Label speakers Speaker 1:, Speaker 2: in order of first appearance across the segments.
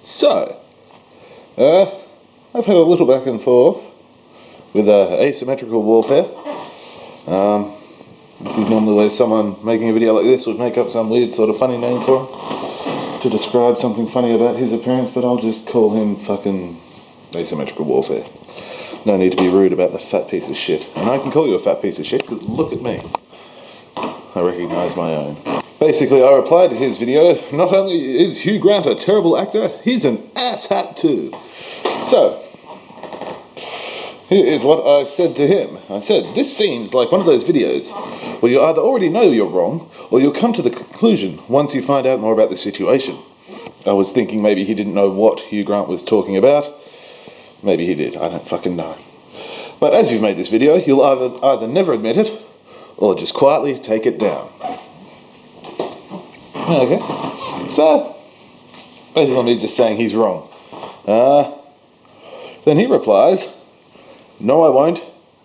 Speaker 1: So, I've had a little back and forth with asymmetrical warfare. This is normally where someone making a video like this would make up some weird sort of funny name for him to describe something funny about his appearance, but I'll just call him fucking asymmetrical warfare. No need to be rude about the fat piece of shit. And I can call you a fat piece of shit because look at me. I recognise my own. Basically, I replied to his video, not only is Hugh Grant a terrible actor, he's an asshat too. So, here is what I said to him. I said, this seems like one of those videos where you either already know you're wrong, or you'll come to the conclusion once you find out more about the situation. I was thinking maybe he didn't know what Hugh Grant was talking about. Maybe he did, I don't fucking know. But as you've made this video, you'll either never admit it, or just quietly take it down. Okay, so, basically me just saying he's wrong. Then he replies, no I won't,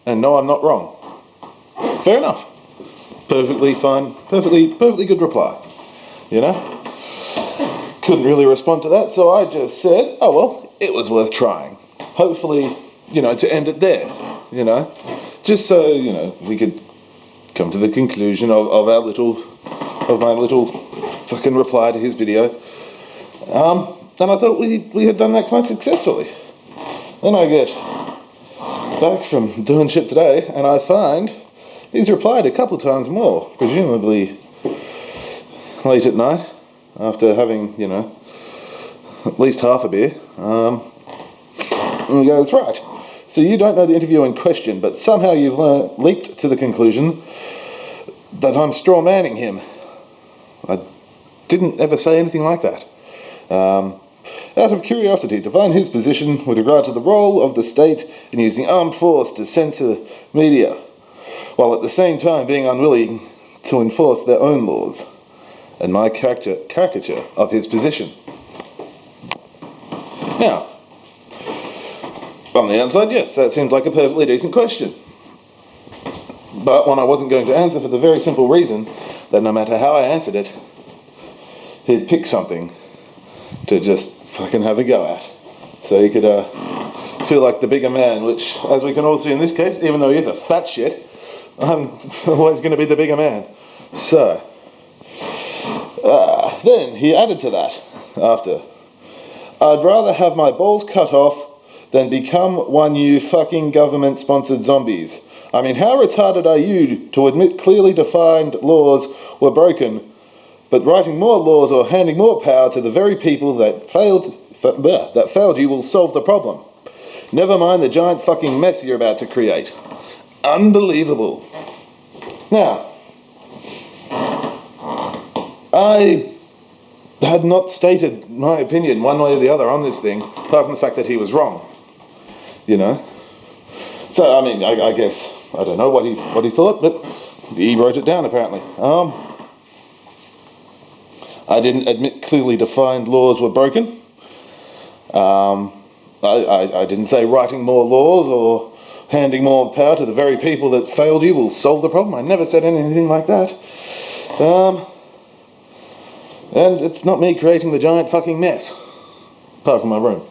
Speaker 1: and no I'm not wrong. Fair enough. Perfectly fine, perfectly good reply. You know? Couldn't really respond to that, so I just said, oh well, it was worth trying. Hopefully, you know, to end it there, you know? Just so, you know, we could come to the conclusion of my little fucking reply to his video. And I thought we had done that quite successfully. Then I get back from doing shit today, and I find he's replied a couple times more, presumably late at night, after having, you know, at least half a beer. And he goes, right, so you don't know the interview in question, but somehow you've leaped to the conclusion that I'm straw-manning him. I didn't ever say anything like that. Out of curiosity, define his position with regard to the role of the state in using armed force to censor media, while at the same time being unwilling to enforce their own laws, and my caricature of his position. Now, on the outside, yes, that seems like a perfectly decent question. But one I wasn't going to answer for the very simple reason that no matter how I answered it, he'd pick something to just fucking have a go at. So he could feel like the bigger man, which, as we can all see in this case, even though he is a fat shit, I'm always going to be the bigger man. So, then he added to that, after, I'd rather have my balls cut off than become one you fucking government-sponsored zombies. I mean, how retarded are you to admit clearly defined laws were broken, but writing more laws or handing more power to the very people that failed you will solve the problem. Never mind the giant fucking mess you're about to create. Unbelievable. Now, I had not stated my opinion one way or the other on this thing, apart from the fact that he was wrong. You know? So, I mean, I guess, I don't know what he thought, but he wrote it down apparently. I didn't admit clearly defined laws were broken. I didn't say writing more laws or handing more power to the very people that failed you will solve the problem. I never said anything like that. And it's not me creating the giant fucking mess, apart from my room.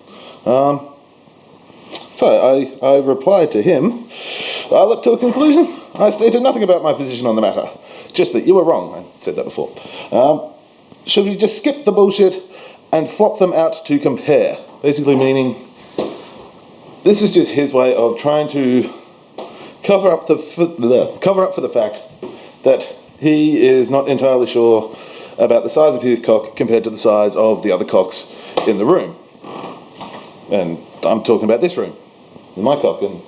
Speaker 1: So I replied to him. I looked to a conclusion. I stated nothing about my position on the matter, just that you were wrong. I said that before. Should we just skip the bullshit and flop them out to compare? Basically meaning, this is just his way of trying to cover up for the fact that he is not entirely sure about the size of his cock compared to the size of the other cocks in the room. And I'm talking about this room, with my cock and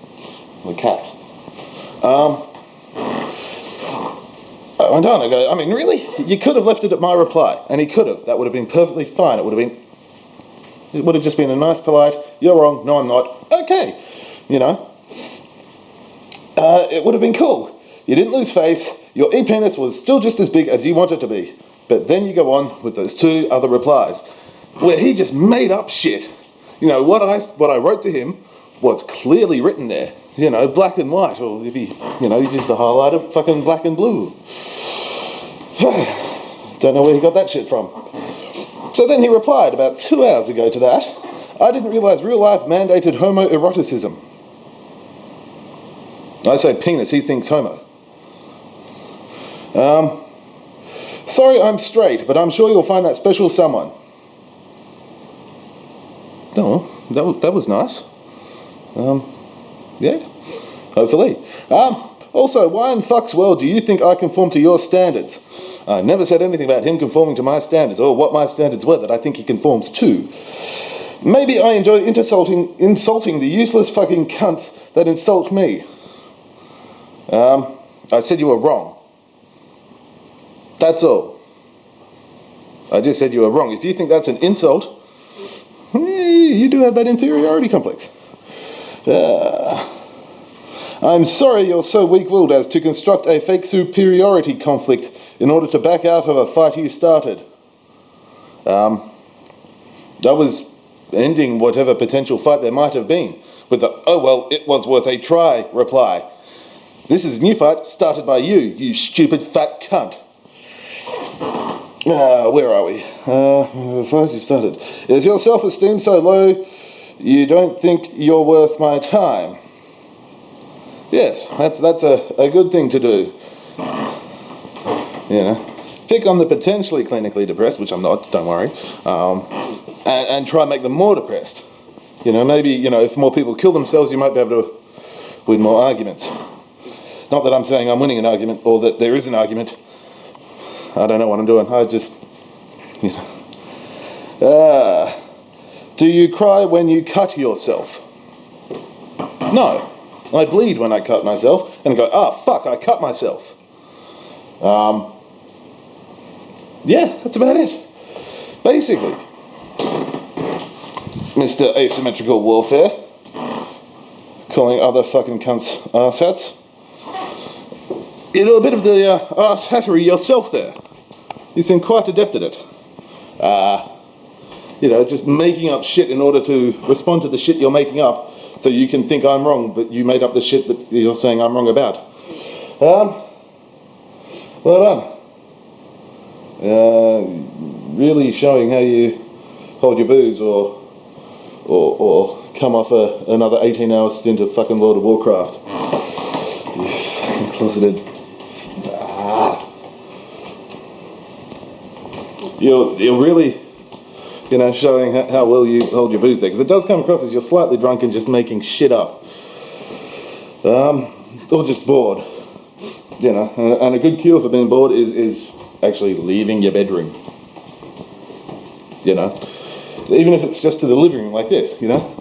Speaker 1: the cat's. I went on, I go, I mean, really? You could have left it at my reply, and he could have. That would have been perfectly fine. It would have just been a nice, polite, you're wrong, no I'm not, okay, you know. It would have been cool. You didn't lose face, your e-penis was still just as big as you want it to be. But then you go on with those two other replies, where he just made up shit. You know, what I wrote to him was clearly written there, you know, black and white, or if he, you know, used to highlight it, fucking black and blue. Don't know where he got that shit from. So So then he replied about 2 hours ago to that, I didn't realise real life mandated homoeroticism. I say penis, he thinks homo. Sorry I'm straight, but I'm sure you'll find that special someone. Oh, that was nice. Yeah, hopefully. Also, why in fuck's world do you think I conform to your standards? I never said anything about him conforming to my standards, or what my standards were that I think he conforms to. Maybe I enjoy insulting the useless fucking cunts that insult me. I said you were wrong. That's all. I just said you were wrong. If you think that's an insult, you do have that inferiority complex. I'm sorry you're so weak-willed as to construct a fake superiority conflict in order to back out of a fight you started. That was ending whatever potential fight there might have been with the, oh well, it was worth a try reply. This is a new fight started by you stupid fat cunt. Where are we? First you started. Is your self-esteem so low you don't think you're worth my time? Yes, that's a good thing to do. You know, pick on the potentially clinically depressed, which I'm not, don't worry, and try and make them more depressed. You know, maybe, you know, if more people kill themselves, you might be able to win more arguments. Not that I'm saying I'm winning an argument or that there is an argument. I don't know what I'm doing. I just, you know. Do you cry when you cut yourself? No. I bleed when I cut myself and go, fuck, I cut myself. Yeah, that's about it. Basically, Mr. Asymmetrical Warfare, calling other fucking cunts arshats. You do a bit of the arsh-hattery yourself there. You seem quite adept at it. You know, just making up shit in order to respond to the shit you're making up so you can think I'm wrong, but you made up the shit that you're saying I'm wrong about. Well done. Really showing how you hold your booze or come off another 18-hour stint of fucking World of Warcraft. You fucking closeted. You're really, you know, showing how well you hold your booze there, because it does come across as you're slightly drunk and just making shit up, or just bored, you know. And a good cure for being bored is actually leaving your bedroom, you know, even if it's just to the living room like this, you know.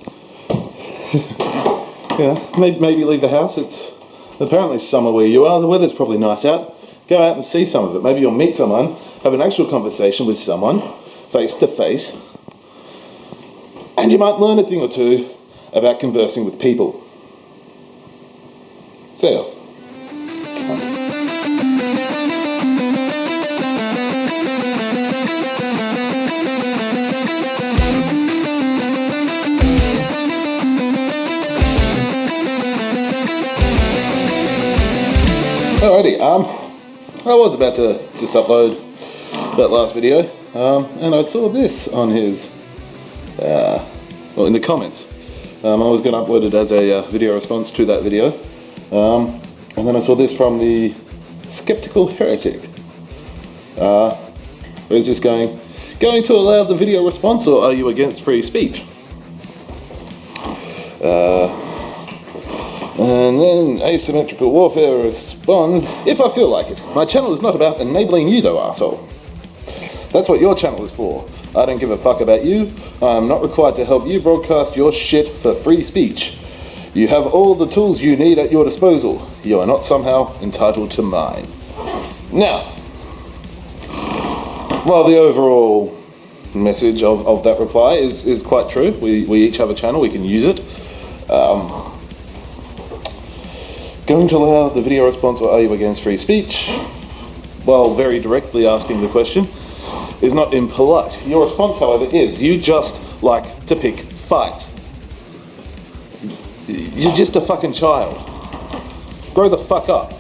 Speaker 1: You know, maybe leave the house. It's apparently summer where you are. The weather's probably nice out. Go out and see some of it. Maybe you'll meet someone, have an actual conversation with someone, face to face, and you might learn a thing or two about conversing with people. See ya. Alrighty, I was about to just upload that last video, and I saw this on his, well, in the comments. I was going to upload it as a video response to that video, and then I saw this from the Skeptical Heretic. Who's just going to allow the video response, or are you against free speech? And then Asymmetrical Warfare responds, if I feel like it. My channel is not about enabling you though, arsehole. That's what your channel is for. I don't give a fuck about you. I am not required to help you broadcast your shit for free speech. You have all the tools you need at your disposal. You are not somehow entitled to mine. Now, while the overall message of that reply is quite true, we each have a channel, we can use it. Going to allow the video response, or are you against free speech? While very directly asking the question is not impolite. Your response, however, is you just like to pick fights. You're just a fucking child. Grow the fuck up.